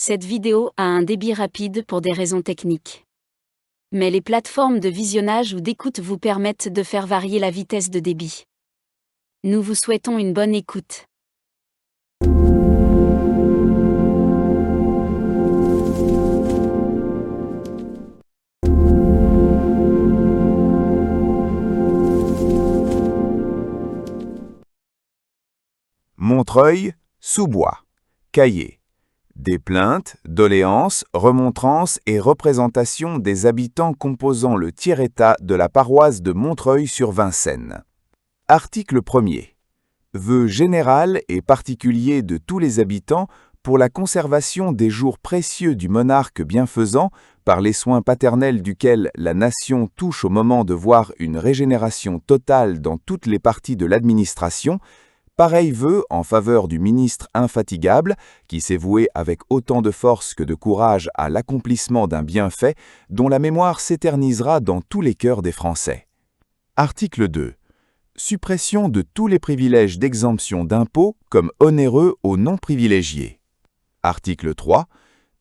Cette vidéo a un débit rapide pour des raisons techniques. Mais les plateformes de visionnage ou d'écoute vous permettent de faire varier la vitesse de débit. Nous vous souhaitons une bonne écoute. Montreuil, Sous-Bois, Cahiers. Des plaintes, doléances, remontrances et représentations des habitants composant le tiers-état de la paroisse de Montreuil-sur-Vincennes. Article 1er. Vœu général et particulier de tous les habitants pour la conservation des jours précieux du monarque bienfaisant, par les soins paternels duquel la nation touche au moment de voir une régénération totale dans toutes les parties de l'administration. Pareil vœu en faveur du ministre infatigable, qui s'est voué avec autant de force que de courage à l'accomplissement d'un bienfait dont la mémoire s'éternisera dans tous les cœurs des Français. Article 2. Suppression de tous les privilèges d'exemption d'impôts comme onéreux aux non-privilégiés. Article 3.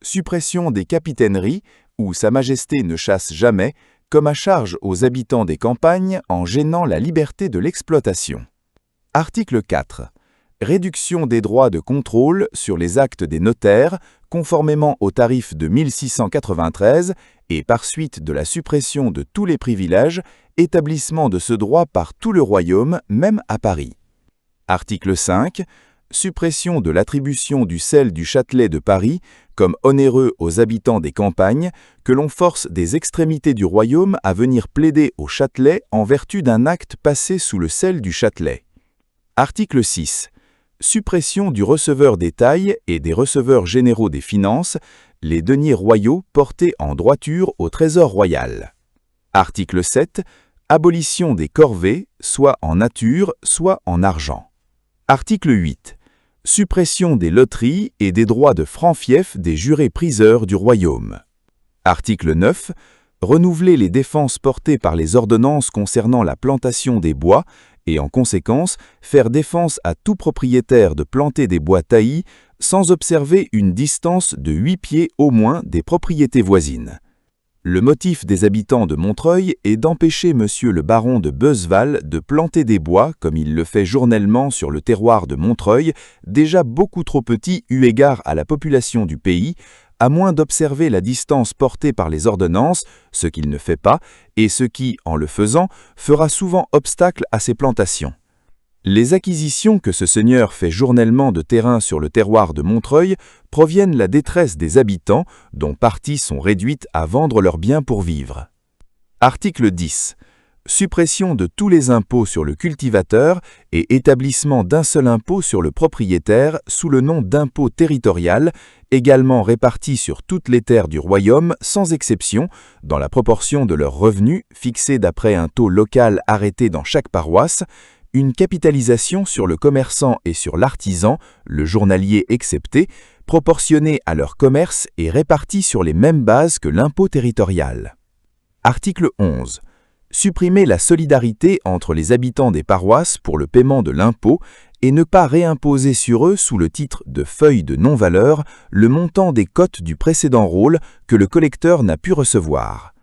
Suppression des capitaineries, où Sa Majesté ne chasse jamais, comme à charge aux habitants des campagnes en gênant la liberté de l'exploitation. Article 4. Réduction des droits de contrôle sur les actes des notaires, conformément au tarif de 1693 et par suite de la suppression de tous les privilèges, établissement de ce droit par tout le royaume, même à Paris. Article 5. Suppression de l'attribution du sel du Châtelet de Paris comme onéreux aux habitants des campagnes, que l'on force des extrémités du royaume à venir plaider au Châtelet en vertu d'un acte passé sous le sel du Châtelet. Article 6. Suppression du receveur des tailles et des receveurs généraux des finances, les deniers royaux portés en droiture au Trésor royal. Article 7. Abolition des corvées, soit en nature, soit en argent. Article 8. Suppression des loteries et des droits de franc-fief des jurés priseurs du royaume. Article 9. Renouveler les défenses portées par les ordonnances concernant la plantation des bois et en conséquence faire défense à tout propriétaire de planter des bois taillis sans observer une distance de 8 pieds au moins des propriétés voisines. Le motif des habitants de Montreuil est d'empêcher monsieur le baron de Beuzeval de planter des bois comme il le fait journellement sur le terroir de Montreuil, déjà beaucoup trop petit eu égard à la population du pays, à moins d'observer la distance portée par les ordonnances, ce qu'il ne fait pas, et ce qui, en le faisant, fera souvent obstacle à ses plantations. Les acquisitions que ce seigneur fait journellement de terrain sur le terroir de Montreuil proviennent la détresse des habitants, dont parties sont réduites à vendre leurs biens pour vivre. Article 10. Suppression de tous les impôts sur le cultivateur et établissement d'un seul impôt sur le propriétaire sous le nom d'impôt territorial, également réparti sur toutes les terres du royaume sans exception, dans la proportion de leurs revenus fixés d'après un taux local arrêté dans chaque paroisse, une capitalisation sur le commerçant et sur l'artisan, le journalier excepté, proportionnée à leur commerce et répartie sur les mêmes bases que l'impôt territorial. Article 11. Supprimer la solidarité entre les habitants des paroisses pour le paiement de l'impôt et ne pas réimposer sur eux sous le titre de feuille de non-valeur le montant des cotes du précédent rôle que le collecteur n'a pu recevoir.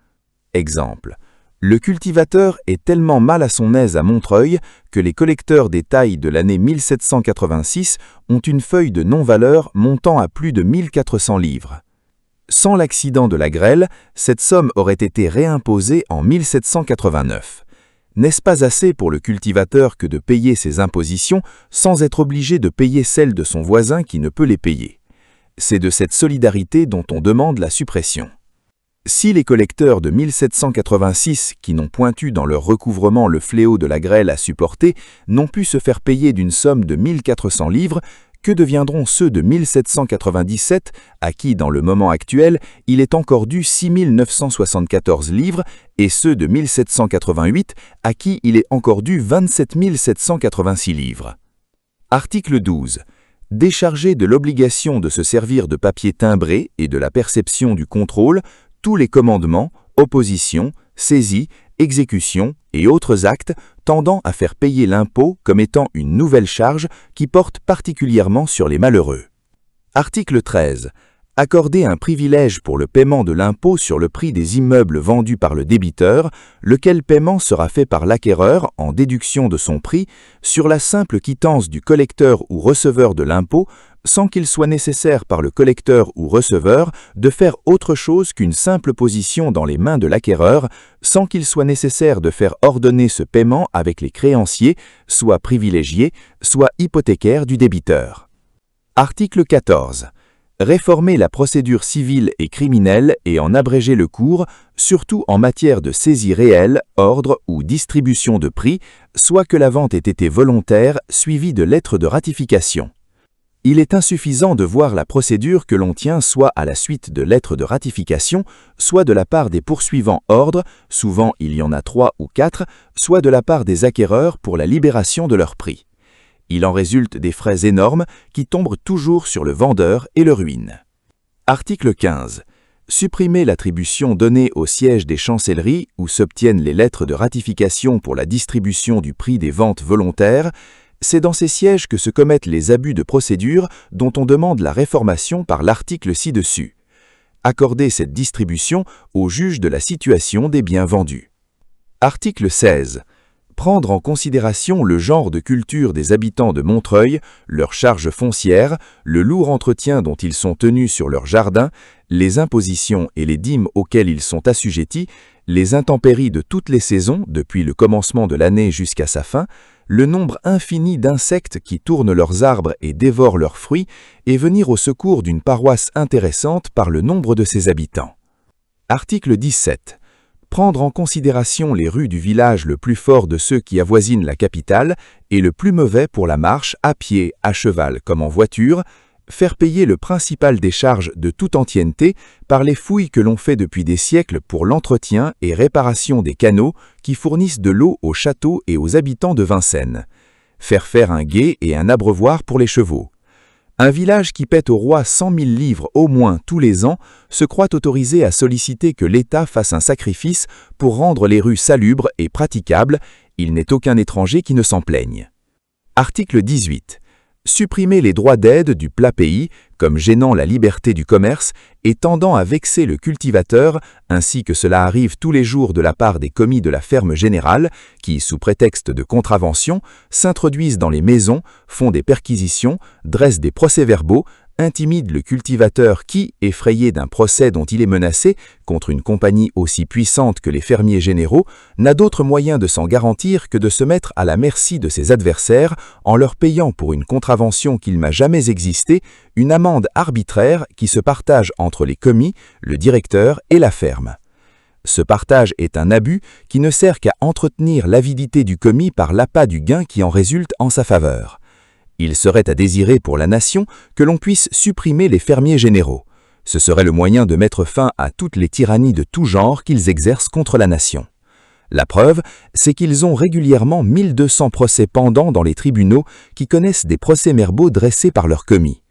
Exemple. Le cultivateur est tellement mal à son aise à Montreuil que les collecteurs des tailles de l'année 1786 ont une feuille de non-valeur montant à plus de 1400 livres. Sans l'accident de la grêle, cette somme aurait été réimposée en 1789. N'est-ce pas assez pour le cultivateur que de payer ses impositions sans être obligé de payer celles de son voisin qui ne peut les payer? C'est de cette solidarité dont on demande la suppression. Si les collecteurs de 1786, qui n'ont point eu dans leur recouvrement le fléau de la grêle à supporter, n'ont pu se faire payer d'une somme de 1400 livres, que deviendront ceux de 1797, à qui, dans le moment actuel, il est encore dû 6974 livres, et ceux de 1788, à qui il est encore dû 27 786 livres. Article 12. Décharger de l'obligation de se servir de papier timbré et de la perception du contrôle tous les commandements, oppositions, saisies, exécutions et autres actes tendant à faire payer l'impôt comme étant une nouvelle charge qui porte particulièrement sur les malheureux. Article 13. Accorder un privilège pour le paiement de l'impôt sur le prix des immeubles vendus par le débiteur, lequel paiement sera fait par l'acquéreur en déduction de son prix sur la simple quittance du collecteur ou receveur de l'impôt, sans qu'il soit nécessaire par le collecteur ou receveur de faire autre chose qu'une simple position dans les mains de l'acquéreur, sans qu'il soit nécessaire de faire ordonner ce paiement avec les créanciers, soit privilégiés, soit hypothécaires du débiteur. Article 14. Réformer la procédure civile et criminelle et en abréger le cours, surtout en matière de saisie réelle, ordre ou distribution de prix, soit que la vente ait été volontaire, suivie de lettre de ratification. Il est insuffisant de voir la procédure que l'on tient soit à la suite de lettres de ratification, soit de la part des poursuivants ordres, souvent il y en a 3 ou 4, soit de la part des acquéreurs pour la libération de leur prix. Il en résulte des frais énormes qui tombent toujours sur le vendeur et le ruinent. Article 15. Supprimer l'attribution donnée au siège des chancelleries où s'obtiennent les lettres de ratification pour la distribution du prix des ventes volontaires. C'est dans ces sièges que se commettent les abus de procédure dont on demande la réformation par l'article ci-dessus. Accorder cette distribution au juge de la situation des biens vendus. Article 16. Prendre en considération le genre de culture des habitants de Montreuil, leurs charges foncières, le lourd entretien dont ils sont tenus sur leurs jardins, les impositions et les dîmes auxquelles ils sont assujettis, les intempéries de toutes les saisons, depuis le commencement de l'année jusqu'à sa fin, le nombre infini d'insectes qui tournent leurs arbres et dévorent leurs fruits, et venir au secours d'une paroisse intéressante par le nombre de ses habitants. Article 17. Prendre en considération les rues du village le plus fort de ceux qui avoisinent la capitale et le plus mauvais pour la marche à pied, à cheval comme en voiture, faire payer le principal des charges de toute ancienneté par les fouilles que l'on fait depuis des siècles pour l'entretien et réparation des canaux qui fournissent de l'eau au château et aux habitants de Vincennes. Faire un gué et un abreuvoir pour les chevaux. Un village qui paie au roi 100 000 livres au moins tous les ans se croit autorisé à solliciter que l'État fasse un sacrifice pour rendre les rues salubres et praticables. Il n'est aucun étranger qui ne s'en plaigne. Article 18. Supprimer les droits d'aide du plat pays, comme gênant la liberté du commerce et tendant à vexer le cultivateur, ainsi que cela arrive tous les jours de la part des commis de la ferme générale, qui, sous prétexte de contravention, s'introduisent dans les maisons, font des perquisitions, dressent des procès-verbaux, intimident le cultivateur qui, effrayé d'un procès dont il est menacé contre une compagnie aussi puissante que les fermiers généraux, n'a d'autre moyen de s'en garantir que de se mettre à la merci de ses adversaires en leur payant pour une contravention qu'il n'a jamais existé une amende arbitraire qui se partage entre les commis, le directeur et la ferme. Ce partage est un abus qui ne sert qu'à entretenir l'avidité du commis par l'appât du gain qui en résulte en sa faveur. Il serait à désirer pour la nation que l'on puisse supprimer les fermiers généraux. Ce serait le moyen de mettre fin à toutes les tyrannies de tout genre qu'ils exercent contre la nation. La preuve, c'est qu'ils ont régulièrement 1200 procès pendants dans les tribunaux qui connaissent des procès-verbaux dressés par leurs commis.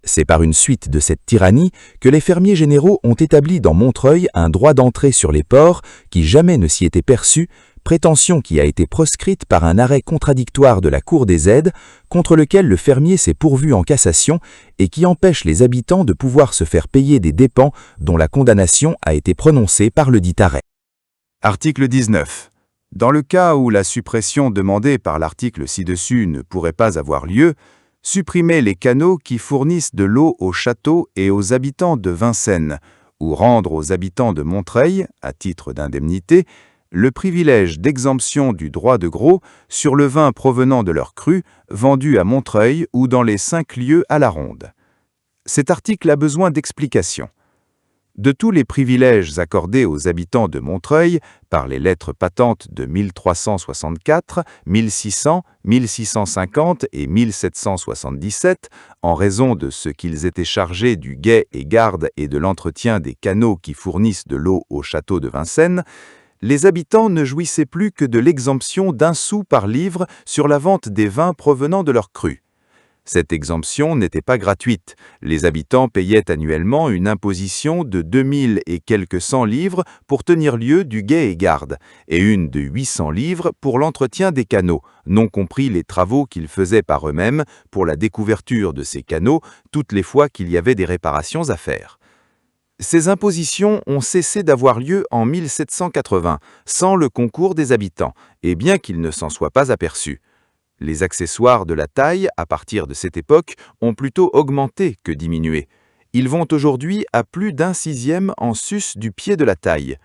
C'est par une suite de cette tyrannie que les fermiers généraux ont établi dans Montreuil un droit d'entrée sur les ports qui jamais ne s'y était perçu, prétention qui a été proscrite par un arrêt contradictoire de la Cour des aides, contre lequel le fermier s'est pourvu en cassation et qui empêche les habitants de pouvoir se faire payer des dépens dont la condamnation a été prononcée par le dit arrêt. Article 19. Dans le cas où la suppression demandée par l'article ci-dessus ne pourrait pas avoir lieu, supprimer les canaux qui fournissent de l'eau au château et aux habitants de Vincennes, ou rendre aux habitants de Montreuil, à titre d'indemnité, le privilège d'exemption du droit de gros sur le vin provenant de leur cru, vendu à Montreuil ou dans les 5 lieues à la ronde. Cet article a besoin d'explication. De tous les privilèges accordés aux habitants de Montreuil par les lettres patentes de 1364, 1600, 1650 et 1777, en raison de ce qu'ils étaient chargés du guet et garde et de l'entretien des canaux qui fournissent de l'eau au château de Vincennes, les habitants ne jouissaient plus que de l'exemption d'1 sou par livre sur la vente des vins provenant de leur cru. Cette exemption n'était pas gratuite. Les habitants payaient annuellement une imposition de 2000 et quelques 100 livres pour tenir lieu du guet et garde, et une de 800 livres pour l'entretien des canaux, non compris les travaux qu'ils faisaient par eux-mêmes pour la découverture de ces canaux toutes les fois qu'il y avait des réparations à faire. Ces impositions ont cessé d'avoir lieu en 1780, sans le concours des habitants, et bien qu'ils ne s'en soient pas aperçus. Les accessoires de la taille, à partir de cette époque, ont plutôt augmenté que diminué. Ils vont aujourd'hui à plus d'1 sixième en sus du pied de la taille.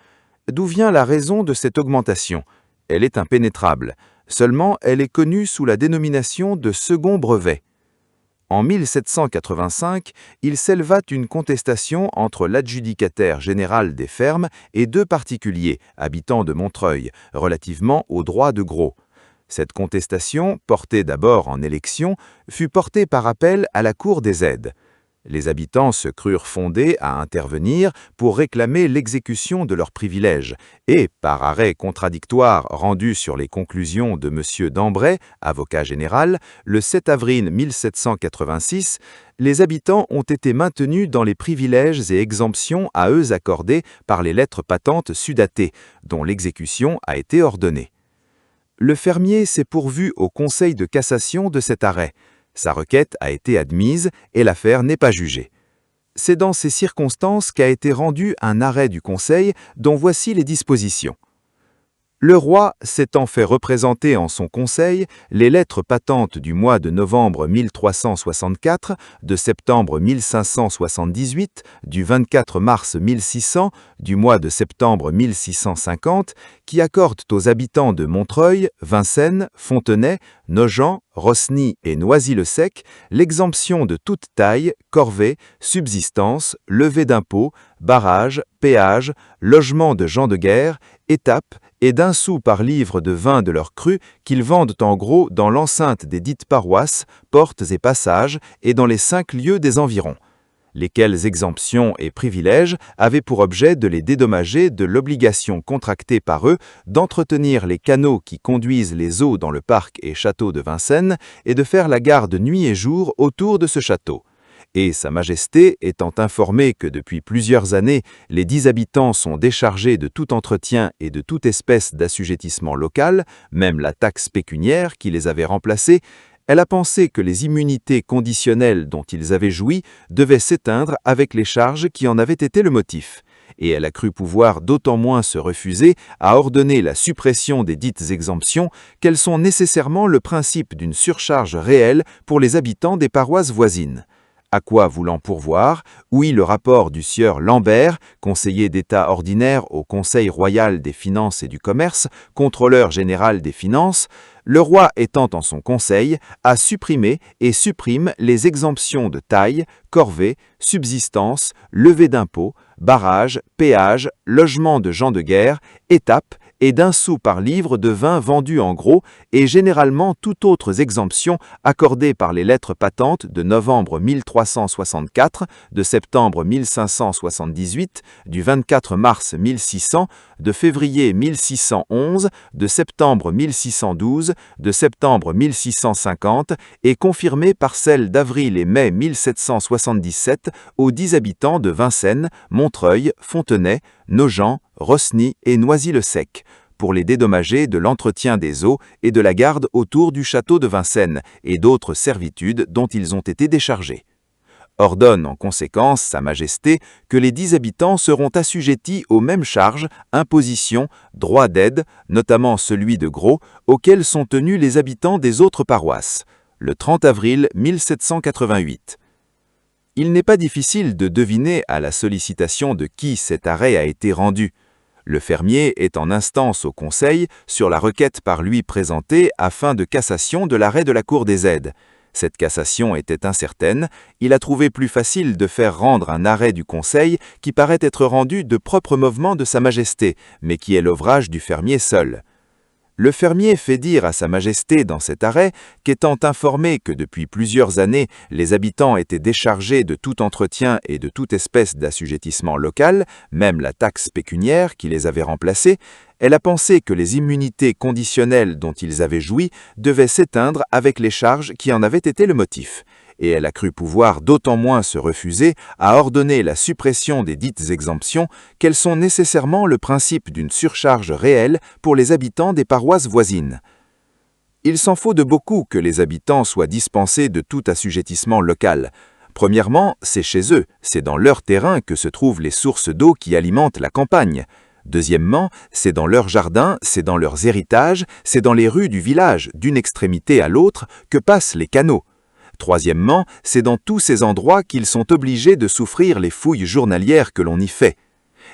D'où vient la raison de cette augmentation? Elle est impénétrable. Seulement, elle est connue sous la dénomination de second brevet. En 1785, il s'éleva une contestation entre l'adjudicataire général des fermes et 2 particuliers, habitants de Montreuil, relativement aux droits de gros. Cette contestation, portée d'abord en élection, fut portée par appel à la Cour des aides. Les habitants se crurent fondés à intervenir pour réclamer l'exécution de leurs privilèges et, par arrêt contradictoire rendu sur les conclusions de M. Dambray, avocat général, le 7 avril 1786, les habitants ont été maintenus dans les privilèges et exemptions à eux accordés par les lettres patentes sudatées, dont l'exécution a été ordonnée. Le fermier s'est pourvu au Conseil de cassation de cet arrêt. Sa requête a été admise et l'affaire n'est pas jugée. C'est dans ces circonstances qu'a été rendu un arrêt du Conseil dont voici les dispositions. Le roi s'étant fait représenter en son conseil les lettres patentes du mois de novembre 1364, de septembre 1578, du 24 mars 1600, du mois de septembre 1650, qui accordent aux habitants de Montreuil, Vincennes, Fontenay, Nogent, Rosny et Noisy-le-Sec l'exemption de toute taille, corvée, subsistance, levée d'impôts, barrage, péage, logement de gens de guerre, étape et d'1 sou par livre de vin de leur cru qu'ils vendent en gros dans l'enceinte des dites paroisses, portes et passages et dans les 5 lieues des environs, lesquelles exemptions et privilèges avaient pour objet de les dédommager de l'obligation contractée par eux d'entretenir les canaux qui conduisent les eaux dans le parc et château de Vincennes et de faire la garde nuit et jour autour de ce château. Et Sa Majesté, étant informée que depuis plusieurs années, les 10 habitants sont déchargés de tout entretien et de toute espèce d'assujettissement local, même la taxe pécuniaire qui les avait remplacés, elle a pensé que les immunités conditionnelles dont ils avaient joui devaient s'éteindre avec les charges qui en avaient été le motif. Et elle a cru pouvoir d'autant moins se refuser à ordonner la suppression des dites exemptions qu'elles sont nécessairement le principe d'une surcharge réelle pour les habitants des paroisses voisines. À quoi voulant pourvoir, ouït le rapport du sieur Lambert, conseiller d'État ordinaire au Conseil royal des finances et du commerce, contrôleur général des finances, le roi étant en son conseil, a supprimé et supprime les exemptions de taille, corvée, subsistance, levée d'impôts, barrage, péage, logement de gens de guerre, étape et d'1 sou par livre de vin vendu en gros et généralement toute autres exemptions accordées par les lettres patentes de novembre 1364, de septembre 1578, du 24 mars 1600, de février 1611, de septembre 1612, de septembre 1650 et confirmées par celles d'avril et mai 1777 aux 10 habitants de Vincennes, Montreuil, Fontenay, Nogent, Rosny et Noisy-le-Sec, pour les dédommager de l'entretien des eaux et de la garde autour du château de Vincennes et d'autres servitudes dont ils ont été déchargés. Ordonne en conséquence Sa Majesté que les 10 habitants seront assujettis aux mêmes charges, impositions, droits d'aide, notamment celui de gros, auxquels sont tenus les habitants des autres paroisses, le 30 avril 1788. Il n'est pas difficile de deviner à la sollicitation de qui cet arrêt a été rendu. Le fermier est en instance au Conseil sur la requête par lui présentée à fin de cassation de l'arrêt de la Cour des aides. Cette cassation était incertaine, il a trouvé plus facile de faire rendre un arrêt du Conseil qui paraît être rendu de propre mouvement de Sa Majesté, mais qui est l'ouvrage du fermier seul. Le fermier fait dire à Sa Majesté dans cet arrêt qu'étant informé que depuis plusieurs années, les habitants étaient déchargés de tout entretien et de toute espèce d'assujettissement local, même la taxe pécuniaire qui les avait remplacés, Elle a pensé que les immunités conditionnelles dont ils avaient joui devaient s'éteindre avec les charges qui en avaient été le motif, et elle a cru pouvoir d'autant moins se refuser à ordonner la suppression des dites exemptions qu'elles sont nécessairement le principe d'une surcharge réelle pour les habitants des paroisses voisines. Il s'en faut de beaucoup que les habitants soient dispensés de tout assujettissement local. Premièrement, c'est chez eux, c'est dans leur terrain que se trouvent les sources d'eau qui alimentent la campagne. Deuxièmement, c'est dans leurs jardins, c'est dans leurs héritages, c'est dans les rues du village, d'une extrémité à l'autre, que passent les canaux. Troisièmement, c'est dans tous ces endroits qu'ils sont obligés de souffrir les fouilles journalières que l'on y fait.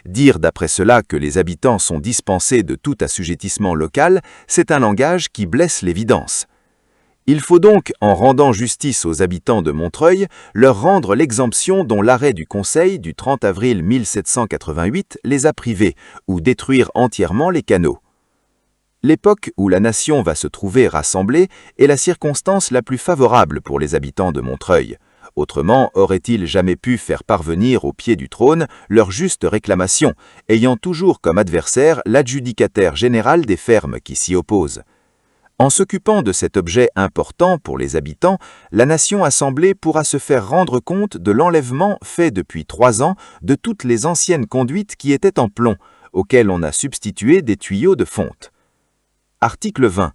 Dire d'après cela que les habitants sont dispensés de tout assujettissement local, c'est un langage qui blesse l'évidence. Il faut donc, en rendant justice aux habitants de Montreuil, leur rendre l'exemption dont l'arrêt du Conseil du 30 avril 1788 les a privés, ou détruire entièrement les canaux. L'époque où la nation va se trouver rassemblée est la circonstance la plus favorable pour les habitants de Montreuil. Autrement, auraient-ils jamais pu faire parvenir au pied du trône leur juste réclamation, ayant toujours comme adversaire l'adjudicataire général des fermes qui s'y opposent. En s'occupant de cet objet important pour les habitants, la nation assemblée pourra se faire rendre compte de l'enlèvement fait depuis 3 ans de toutes les anciennes conduites qui étaient en plomb, auxquelles on a substitué des tuyaux de fonte. Article 20.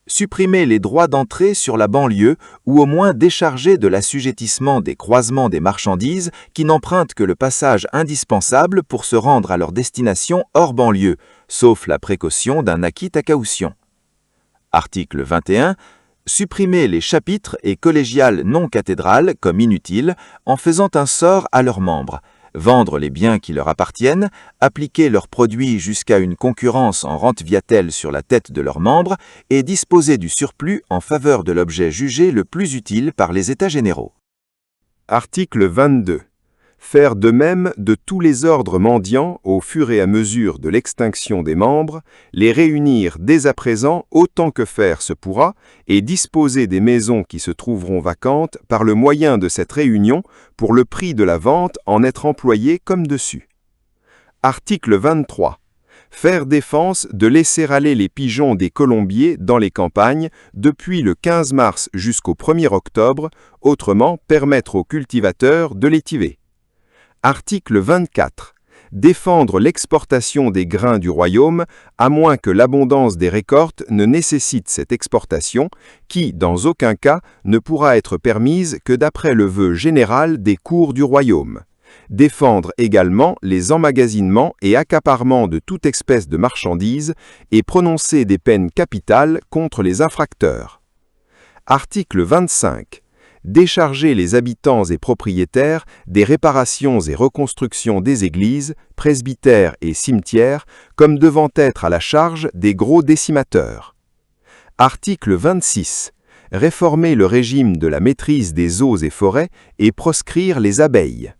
Supprimer les droits d'entrée sur la banlieue ou au moins décharger de l'assujettissement des croisements des marchandises qui n'empruntent que le passage indispensable pour se rendre à leur destination hors banlieue, sauf la précaution d'un acquit à caution. Article 21. Supprimer les chapitres et collégiales non cathédrales comme inutiles en faisant un sort à leurs membres, vendre les biens qui leur appartiennent, appliquer leurs produits jusqu'à une concurrence en rente viatel sur la tête de leurs membres et disposer du surplus en faveur de l'objet jugé le plus utile par les États généraux. Article 22. Faire de même de tous les ordres mendiants au fur et à mesure de l'extinction des membres, les réunir dès à présent autant que faire se pourra et disposer des maisons qui se trouveront vacantes par le moyen de cette réunion pour le prix de la vente en être employés comme dessus. Article 23. Faire défense de laisser aller les pigeons des colombiers dans les campagnes depuis le 15 mars jusqu'au 1er octobre, autrement permettre aux cultivateurs de les tiver. Article 24. Défendre l'exportation des grains du royaume, à moins que l'abondance des récoltes ne nécessite cette exportation, qui, dans aucun cas, ne pourra être permise que d'après le vœu général des cours du royaume. Défendre également les emmagasinements et accaparements de toute espèce de marchandises et prononcer des peines capitales contre les infracteurs. Article 25. Décharger les habitants et propriétaires des réparations et reconstructions des églises, presbytères et cimetières comme devant être à la charge des gros décimateurs. Article 26. Réformer le régime de la maîtrise des eaux et forêts et proscrire les abeilles.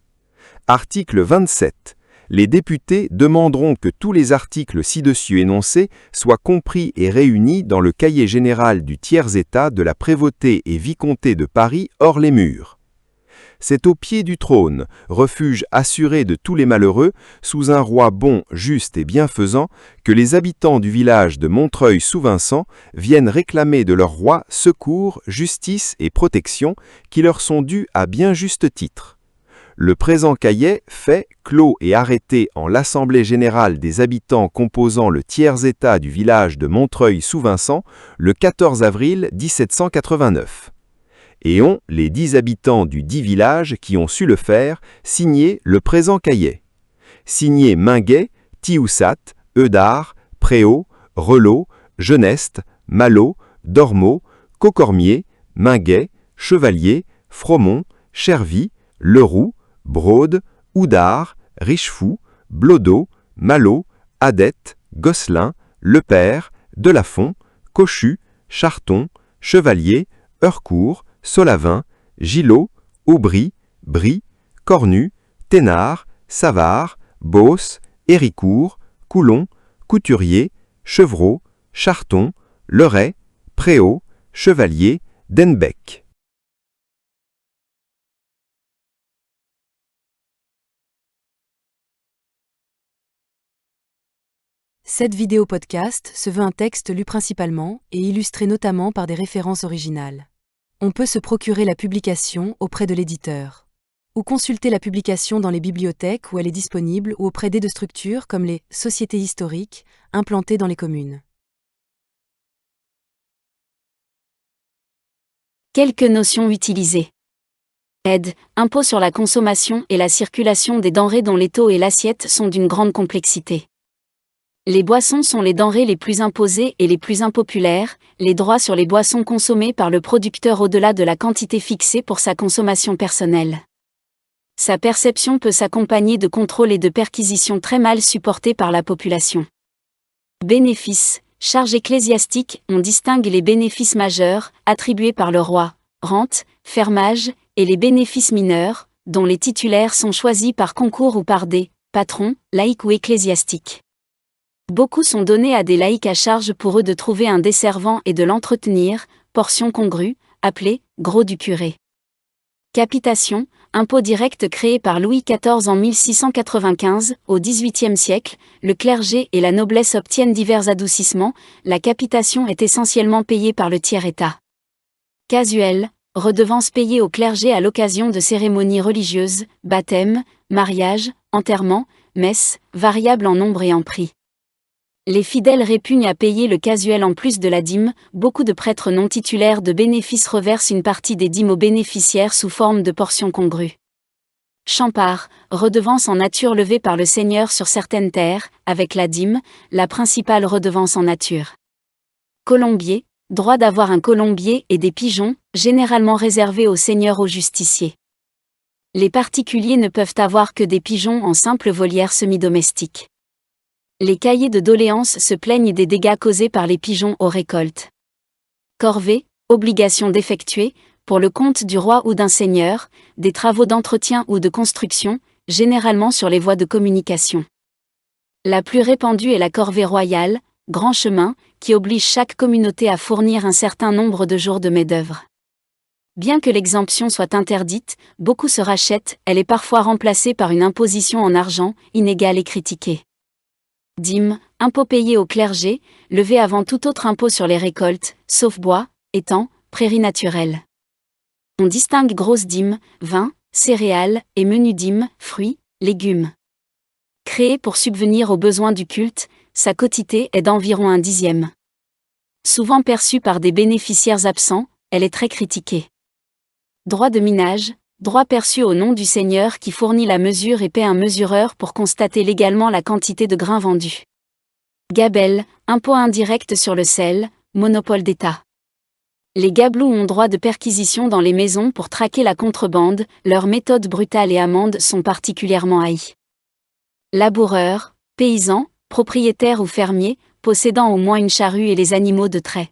Article 27. Les députés demanderont que tous les articles ci-dessus énoncés soient compris et réunis dans le cahier général du tiers-État de la prévôté et vicomté de Paris hors les murs. C'est au pied du trône, refuge assuré de tous les malheureux, sous un roi bon, juste et bienfaisant, que les habitants du village de Montreuil-sous-Vincent viennent réclamer de leur roi secours, justice et protection qui leur sont dus à bien juste titre. Le présent cahier fait, clos et arrêté en l'Assemblée générale des habitants composant le tiers-État du village de Montreuil-sous-Vincent le 14 avril 1789. Et ont, les 10 habitants du dit village qui ont su le faire, signé le présent cahier. Signé Minguet, Tioussat, Eudard, Préau, Relot, Geneste, Malot, Dormeau, Cocormier, Minguet, Chevalier, Fromont, Chervy, Leroux, Brode, Houdard, Richefou, Blodeau, Malot, Adette, Gosselin, Lepère, Delafont, Cochu, Charton, Chevalier, Heurcourt, Solavin, Gillot, Aubry, Brie, Cornu, Thénard, Savard, Beauce, Héricourt, Coulon, Couturier, Chevreau, Charton, Leray, Préau, Chevalier, Denbec. Cette vidéo podcast se veut un texte lu principalement et illustré notamment par des références originales. On peut se procurer la publication auprès de l'éditeur, ou consulter la publication dans les bibliothèques où elle est disponible ou auprès d'aide de structures comme les sociétés historiques implantées dans les communes. Quelques notions utilisées. Aide, impôt sur la consommation et la circulation des denrées dont les taux et l'assiette sont d'une grande complexité. Les boissons sont les denrées les plus imposées et les plus impopulaires, les droits sur les boissons consommées par le producteur au-delà de la quantité fixée pour sa consommation personnelle. Sa perception peut s'accompagner de contrôles et de perquisitions très mal supportés par la population. Bénéfices, charges ecclésiastiques, on distingue les bénéfices majeurs, attribués par le roi, rente, fermage, et les bénéfices mineurs, dont les titulaires sont choisis par concours ou par des patrons, laïcs ou ecclésiastiques. Beaucoup sont donnés à des laïcs à charge pour eux de trouver un desservant et de l'entretenir, portion congrue, appelée gros du curé. Capitation, impôt direct créé par Louis XIV en 1695, au XVIIIe siècle, le clergé et la noblesse obtiennent divers adoucissements, la capitation est essentiellement payée par le tiers-état. Casuel, redevance payée au clergé à l'occasion de cérémonies religieuses, baptême, mariage, enterrement, messe, variable en nombre et en prix. Les fidèles répugnent à payer le casuel en plus de la dîme, beaucoup de prêtres non titulaires de bénéfices reversent une partie des dîmes aux bénéficiaires sous forme de portions congrues. Champart, redevance en nature levée par le seigneur sur certaines terres, avec la dîme, la principale redevance en nature. Colombier, droit d'avoir un colombier et des pigeons, généralement réservés aux seigneurs ou justiciers. Les particuliers ne peuvent avoir que des pigeons en simple volière semi-domestique. Les cahiers de doléances se plaignent des dégâts causés par les pigeons aux récoltes. Corvée, obligation d'effectuer, pour le compte du roi ou d'un seigneur, des travaux d'entretien ou de construction, généralement sur les voies de communication. La plus répandue est la corvée royale, grand chemin, qui oblige chaque communauté à fournir un certain nombre de jours de main-d'œuvre. Bien que l'exemption soit interdite, beaucoup se rachètent, elle est parfois remplacée par une imposition en argent, inégale et critiquée. Dîme, impôt payé au clergé, levé avant tout autre impôt sur les récoltes, sauf bois, étangs, prairies naturelles. On distingue grosse dîme, vin, céréales, et menu dîme, fruits, légumes. Créée pour subvenir aux besoins du culte, sa quotité est d'environ 1/10. Souvent perçue par des bénéficiaires absents, elle est très critiquée. Droit de minage, droit perçu au nom du seigneur qui fournit la mesure et paie un mesureur pour constater légalement la quantité de grains vendus. Gabelle, impôt indirect sur le sel, monopole d'État. Les gabelous ont droit de perquisition dans les maisons pour traquer la contrebande, leurs méthodes brutales et amendes sont particulièrement haïes. Laboureur, paysan, propriétaire ou fermier, possédant au moins une charrue et les animaux de trait.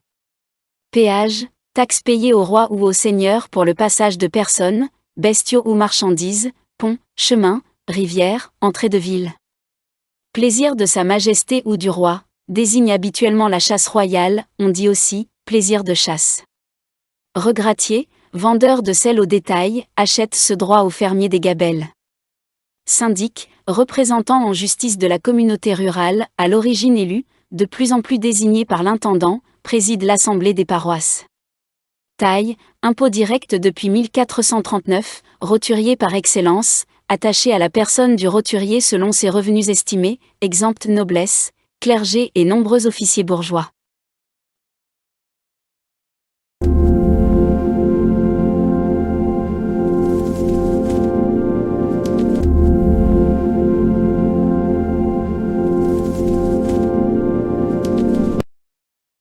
Péage, taxe payée au roi ou au seigneur pour le passage de personnes, bestiaux ou marchandises, ponts, chemins, rivières, entrées de ville. Plaisir de sa majesté ou du roi, désigne habituellement la chasse royale, on dit aussi plaisir de chasse. Regratier, vendeur de sel au détail, achète ce droit aux fermiers des gabelles. Syndic, représentant en justice de la communauté rurale, à l'origine élu, de plus en plus désigné par l'intendant, préside l'assemblée des paroisses. Taille, impôt direct depuis 1439, roturier par excellence, attaché à la personne du roturier selon ses revenus estimés, exempte noblesse, clergé et nombreux officiers bourgeois.